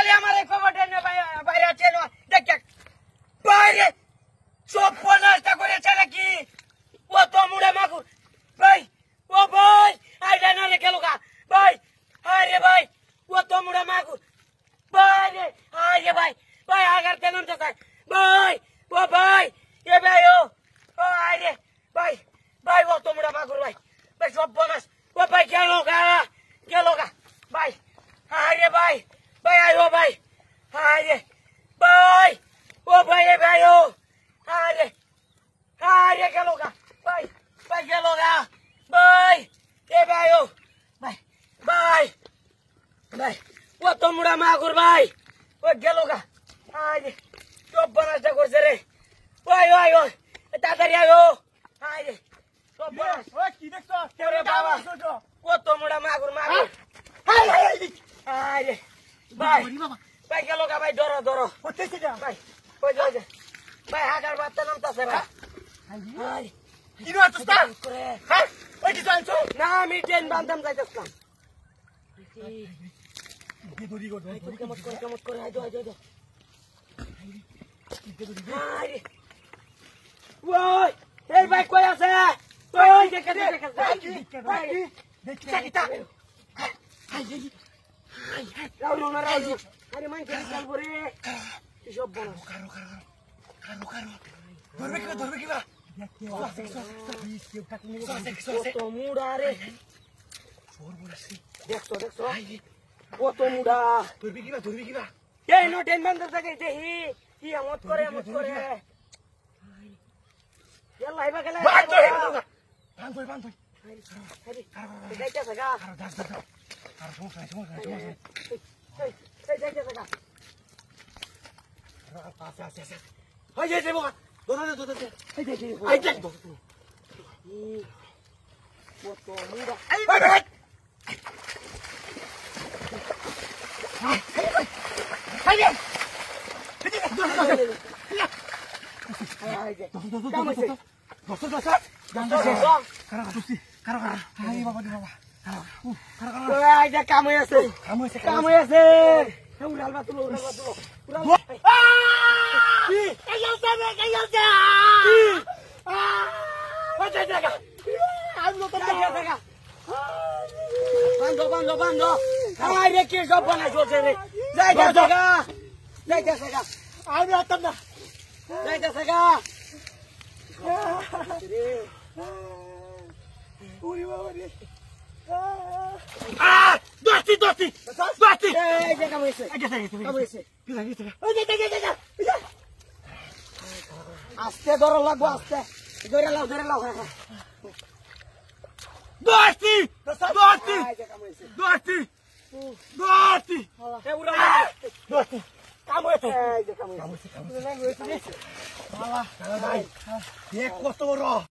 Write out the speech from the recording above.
খালি আমার এই খবরটা নিয়ে বাইরে আছে দেখ বাইরে সব পনাশটা করেছে নাকি ও তো মুড়ে মাগুর ভাই ও ভাই আইডা না রে গেল গা ভাই আরে ভাই ও তো মুড়ে মাগুর ভাই রে আরে ভাই ভাই আগার তেলন তো ভাই ও ভাই এ ভাই ও আরে ভাই ভাই ও তো মুড়ে মাগুর ভাই ভাই সব পনাশ ও ভাই গেল গা ভাই আরে ভাই ভাই আয়ো ভাই আরে ভাই ও ভাই এ ভাই ও আরে আরে গেল গা ভাই ভাই গেল গা ভাই এ ভাই ও ভাই ভাই ভাই ও তো মুড়া মাগুর ভাই ও গেল গা আরে সব বনাসটা করছে রে ওই ওই ওই তাড়াতাড়ি আয়ো আরে সব বনাস ওই কি দেখছো ওরে বাবা ও তো মুড়া মাগুর মাগুর আরে ভাই ভাই গেল গা ভাই ধরো ধরো ভাই ওই যে ভাই হাগার বাচ্চা নামতাছে ভাই ভাই কি করছিস তা হ্যাঁ ওই কি জানছো না আমি ট্রেন বান্ধম যাইতেছিলাম দড়ি গো কেমন করে আইদো আরে ওই এই ভাই কই আছে ওই দেখে ভাই দেখে রাউলো না রাউলো আরে মাই কে চাল পরে কি সব বলো কারো ধরবে কি বা তো মুড়া রে চোর বলেছি দেখছো ও তো মুড়া ধরবে কি বা এই নো টেন বন্ধ থাকে দেহি কি আমত করে ইয়াল্লা আইবা গেলে বান ধরে আরে যাইতেছে গা কারো সমস্যা এই যাইতেছে গা আছে হই যাইছে বাবা দে এই দেখ ও তো মুড়া এই ভাই কাম হয়ে আছে উড়ালবা তুলো বান্ধ আরে কি সব বানাই চলছে রে যাইতেছে গা আমি আতাম না যাইতেছে গা ওরে বাবা রে দোস্তি এই যে কাম হয়েছে আস্তে ধরো লাগবো আস্তে ধরে লাও দোস্তি এই যে কাম হয়েছে দোস্তি কাম হয়েছে এই যে কাম হয়েছে কত বড়